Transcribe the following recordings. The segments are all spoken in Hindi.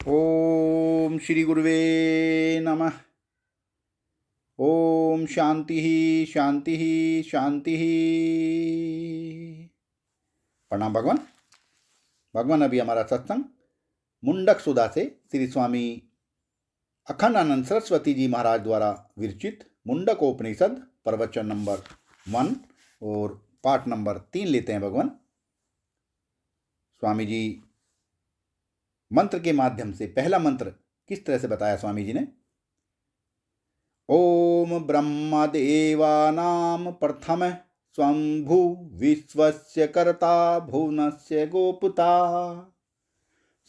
ओम श्री गुरुवे नमः। ओम शांति शांति शांति। प्रणाम भगवान। भगवान, अभी हमारा सत्संग मुंडक सुधा से श्री स्वामी अखंडानंद सरस्वती जी महाराज द्वारा विरचित मुंडकोपनिषद प्रवचन नंबर 1 और पाठ नंबर 3 लेते हैं भगवान। स्वामी जी मंत्र के माध्यम से पहला मंत्र किस तरह से बताया स्वामी जी ने। ओम ब्रह्मदेवानां प्रथम स्वंभु विश्वस्य कर्ता भुवनस्य गोपता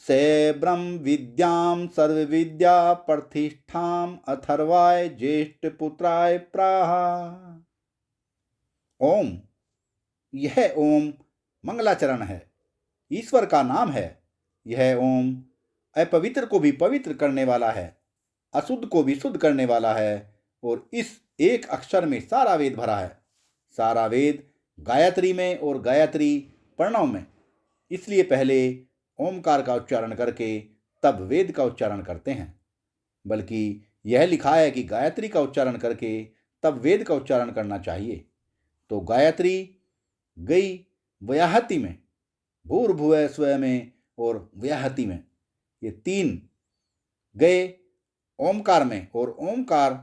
से ब्रह्म विद्यां सर्वविद्या प्रतिष्ठाम अथर्वाय ज्येष्ठ पुत्राय प्राह। ओम, यह ओम मंगलाचरण है, ईश्वर का नाम है। यह ओम अपवित्र को भी पवित्र करने वाला है, अशुद्ध को भी शुद्ध करने वाला है और इस एक अक्षर में सारा वेद भरा है। सारा वेद गायत्री में और गायत्री प्रणव में, इसलिए पहले ओमकार का उच्चारण करके तब वेद का उच्चारण करते हैं। बल्कि यह लिखा है कि गायत्री का उच्चारण करके तब वेद का उच्चारण करना चाहिए। तो गायत्री गई व्याहति में, भूर्भुवः स्वः में और व्याहति में, ये तीन गए ओमकार में और ओमकार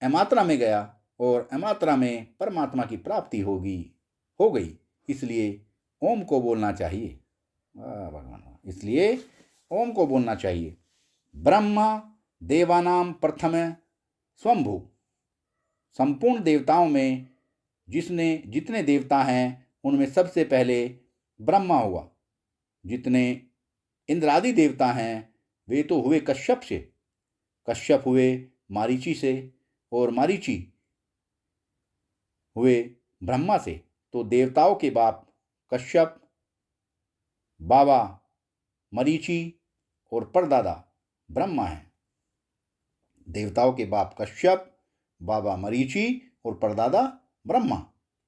अमात्रा में गया और अमात्रा में परमात्मा की प्राप्ति हो गई। इसलिए ओम को बोलना चाहिए। वाह भगवान, इसलिए ओम को बोलना चाहिए। ब्रह्मा देवानाम प्रथम स्वंभु, संपूर्ण देवताओं में जितने देवता हैं उनमें सबसे पहले ब्रह्मा हुआ। जितने इंद्रादि देवता हैं वे तो हुए कश्यप से, कश्यप हुए मारीची से और मारीची हुए ब्रह्मा से। तो देवताओं के बाप कश्यप, बाबा मरीची और परदादा ब्रह्मा हैं। देवताओं के बाप कश्यप, बाबा मरीची और परदादा ब्रह्मा।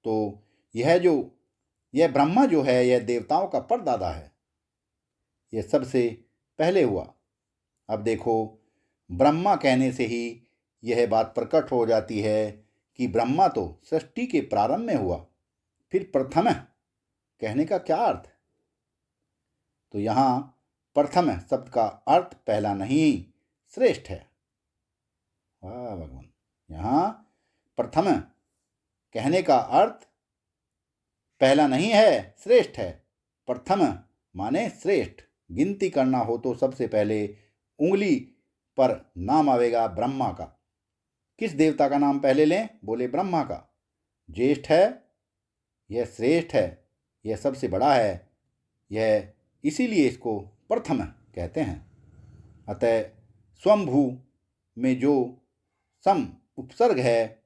तो यह ब्रह्मा जो है यह देवताओं का परदादा है। यह सबसे पहले हुआ। अब देखो, ब्रह्मा कहने से ही यह बात प्रकट हो जाती है कि ब्रह्मा तो सृष्टि के प्रारंभ में हुआ। फिर प्रथम कहने का क्या अर्थ? तो यहाँ प्रथम शब्द का अर्थ पहला नहीं श्रेष्ठ है। वाह भगवान, यहाँ प्रथम कहने का अर्थ पहला नहीं है, श्रेष्ठ है। प्रथम माने श्रेष्ठ। गिनती करना हो तो सबसे पहले उंगली पर नाम आवेगा ब्रह्मा का। किस देवता का नाम पहले लें? बोले ब्रह्मा का। ज्येष्ठ है, यह श्रेष्ठ है, यह सबसे बड़ा है, यह इसीलिए इसको प्रथम कहते हैं। अतः स्वंभू में जो सम उपसर्ग है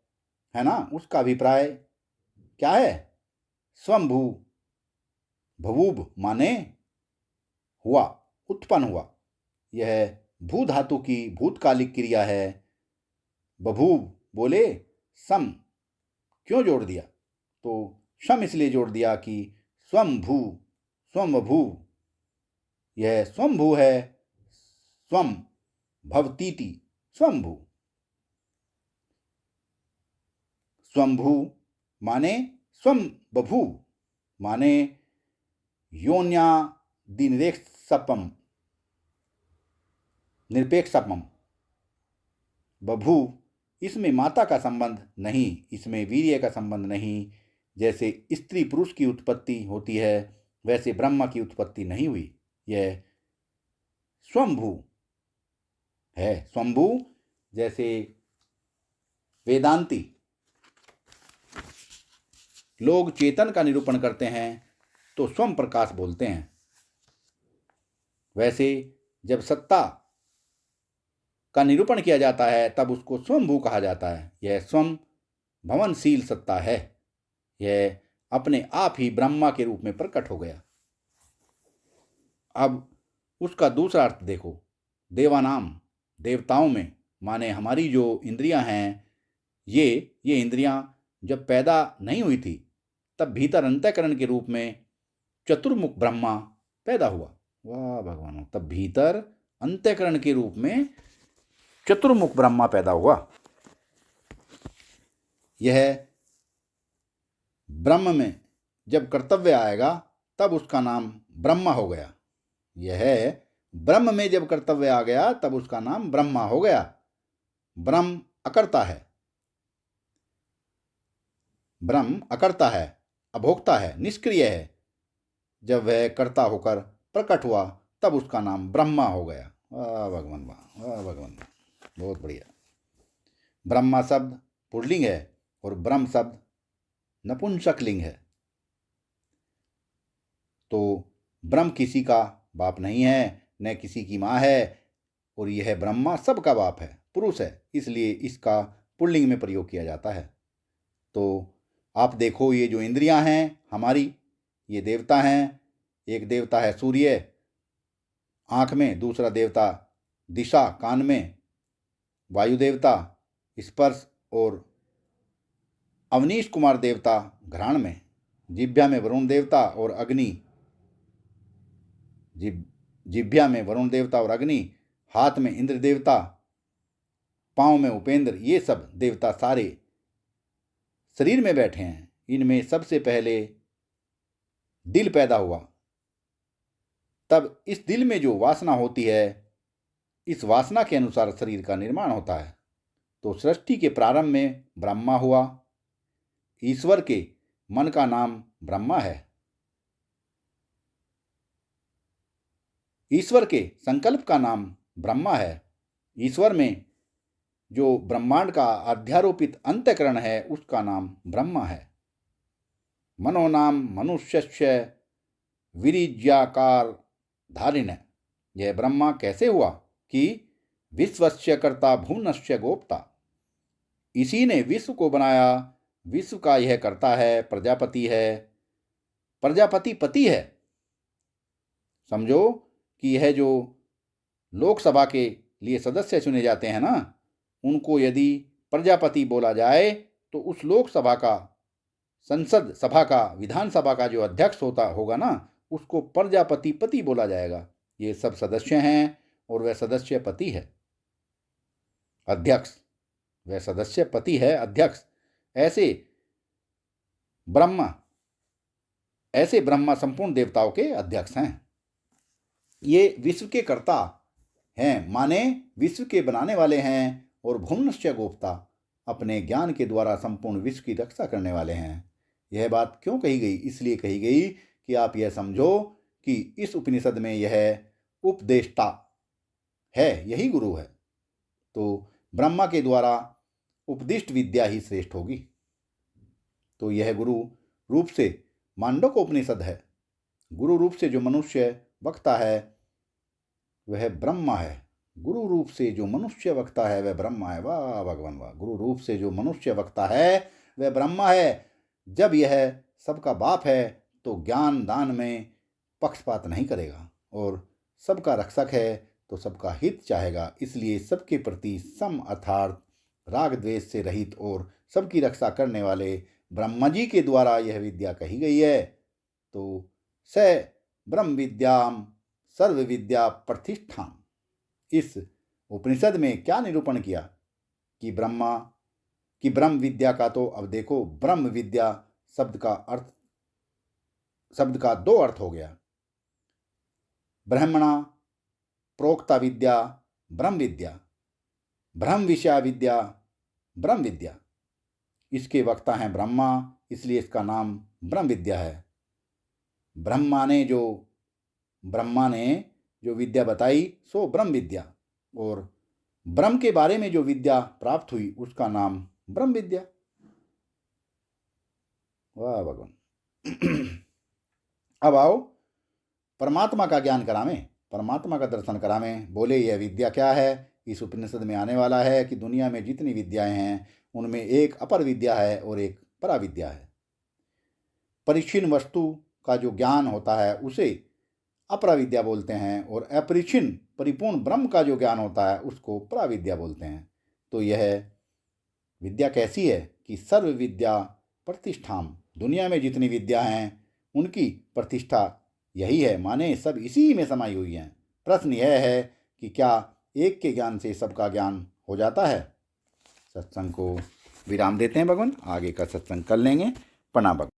ना, उसका अभिप्राय क्या है? स्वंभू, भवूब माने हुआ, उत्पन्न हुआ। यह भू धातु की भूतकालिक क्रिया है। बभूव बोले सम, क्यों जोड़ दिया? तो शम इसलिए जोड़ दिया कि स्वंभू, स्वंभू, यह स्वंभू है। स्वम भवतीति स्वंभू। स्वंभू माने स्वम बभू माने योन्या दिनिरेक्षपम, निरपेक्षपम। बभू, इसमें माता का संबंध नहीं, इसमें वीर्य का संबंध नहीं। जैसे स्त्री पुरुष की उत्पत्ति होती है वैसे ब्रह्मा की उत्पत्ति नहीं हुई। यह स्वंभू है। स्वंभू जैसे वेदांती लोग चेतन का निरूपण करते हैं तो स्वम प्रकाश बोलते हैं। वैसे जब सत्ता का निरूपण किया जाता है तब उसको स्वंभू कहा जाता है। यह स्वम भवनशील सत्ता है, यह अपने आप ही ब्रह्मा के रूप में प्रकट हो गया। अब उसका दूसरा अर्थ देखो। देवानाम, देवताओं में माने हमारी जो इंद्रियां हैं, ये इंद्रियां जब पैदा नहीं हुई थी तब भीतर अंतःकरण के रूप में चतुर्मुख ब्रह्मा पैदा हुआ। वाह भगवान, तब भीतर अंतःकरण के रूप में चतुर्मुख ब्रह्मा पैदा हुआ। यह ब्रह्म में जब कर्तव्य आएगा तब उसका नाम ब्रह्मा हो गया। यह ब्रह्म में जब कर्तव्य आ गया तब उसका नाम ब्रह्मा हो गया। ब्रह्म अकर्ता है, ब्रह्म अकर्ता है, अभोक्ता है, निष्क्रिय है। जब वह कर्ता होकर प्रकट हुआ तब उसका नाम ब्रह्मा हो गया। वाह भगवान वाह, वाह भगवान वाह, बहुत बढ़िया। ब्रह्मा शब्द पुल्लिंग है और ब्रह्म शब्द नपुंसकलिंग है। तो ब्रह्म किसी का बाप नहीं है, न किसी की माँ है, और यह ब्रह्मा सबका बाप है, पुरुष है, इसलिए इसका पुल्लिंग में प्रयोग किया जाता है। तो आप देखो, ये जो इंद्रियां हैं हमारी, ये देवता हैं। एक देवता है सूर्य आँख में, दूसरा देवता दिशा कान में, वायु देवता स्पर्श, और अवनीश कुमार देवता घ्राण में, जिह्वा में वरुण देवता और अग्नि, जिह्वा में वरुण देवता और अग्नि, हाथ में इंद्र देवता, पांव में उपेंद्र। ये सब देवता सारे शरीर में बैठे हैं। इनमें सबसे पहले दिल पैदा हुआ, तब इस दिल में जो वासना होती है, इस वासना के अनुसार शरीर का निर्माण होता है। तो सृष्टि के प्रारंभ में ब्रह्मा हुआ। ईश्वर के मन का नाम ब्रह्मा है। ईश्वर के संकल्प का नाम ब्रह्मा है। ईश्वर में जो ब्रह्मांड का अध्यारोपित अंतःकरण है उसका नाम ब्रह्मा है। मनो नाम मनुष्यस्य विरिज्याकार धारिण। यह ब्रह्मा कैसे हुआ कि विश्वस्य कर्ता भुवनस्य गोप्ता। इसी ने विश्व को बनाया, विश्व का यह कर्ता है, प्रजापति है। प्रजापति पति है। समझो कि यह जो लोकसभा के लिए सदस्य चुने जाते हैं ना, उनको यदि प्रजापति बोला जाए तो उस लोकसभा का, संसद सभा का, विधानसभा का जो अध्यक्ष होगा ना, उसको प्रजापति पति बोला जाएगा। ये सब सदस्य हैं और वह सदस्य पति है, अध्यक्ष। वह सदस्य पति है, अध्यक्ष। ऐसे ब्रह्मा संपूर्ण देवताओं के अध्यक्ष हैं। ये विश्व के कर्ता हैं, माने विश्व के बनाने वाले हैं, और भुवनस्य गोप्ता, अपने ज्ञान के द्वारा संपूर्ण विश्व की रक्षा करने वाले हैं। यह बात क्यों कही गई? इसलिए कही गई कि आप यह समझो कि इस उपनिषद में यह उपदेष्टा है, यही गुरु है। तो ब्रह्मा के द्वारा उपदिष्ट विद्या ही श्रेष्ठ होगी। तो यह गुरु रूप से मांडव्य उपनिषद है। गुरु रूप से जो मनुष्य वक्ता है वह ब्रह्मा है। गुरु रूप से जो मनुष्य वक्ता है वह ब्रह्मा है। वाह भगवान वाह। गुरु रूप से जो मनुष्य वक्ता है वह ब्रह्मा है। जब यह सबका बाप है तो ज्ञान दान में पक्षपात नहीं करेगा, और सबका रक्षक है तो सबका हित चाहेगा। इसलिए सबके प्रति सम अर्थात राग द्वेष से रहित और सबकी रक्षा करने वाले ब्रह्मा जी के द्वारा यह विद्या कही गई है। तो स ब्रह्म विद्याम सर्व विद्या प्रतिष्ठाम। इस उपनिषद में क्या निरूपण किया कि ब्रह्म विद्या का, तो अब देखो, ब्रह्म विद्या शब्द का दो अर्थ हो गया। ब्रह्मणा प्रोक्ता विद्या ब्रह्म विद्या, ब्रह्म विषया विद्या ब्रह्म विद्या। इसके वक्ता हैं ब्रह्मा, इसलिए इसका नाम ब्रह्म विद्या है। ब्रह्मा ने जो विद्या बताई सो ब्रह्म विद्या, और ब्रह्म के बारे में जो विद्या प्राप्त हुई उसका नाम ब्रह्म विद्या। वाह भगवान। अब आओ परमात्मा का ज्ञान करावें, परमात्मा का दर्शन करावें। बोले यह विद्या क्या है? इस उपनिषद में आने वाला है कि दुनिया में जितनी विद्याएं हैं उनमें एक अपर विद्या है और एक परा विद्या है। परिच्छिन्न वस्तु का जो ज्ञान होता है उसे अपरा विद्या बोलते हैं, और अपरिच्छिन्न परिपूर्ण ब्रह्म का जो ज्ञान होता है उसको परा विद्या बोलते हैं। तो यह विद्या कैसी है कि सर्व विद्या प्रतिष्ठाम। दुनिया में जितनी विद्या हैं उनकी प्रतिष्ठा यही है, माने सब इसी में समाई हुई हैं। प्रश्न यह है कि क्या एक के ज्ञान से सबका ज्ञान हो जाता है। सत्संग को विराम देते हैं भगवान, आगे का सत्संग कर लेंगे। प्रणाम भगवान।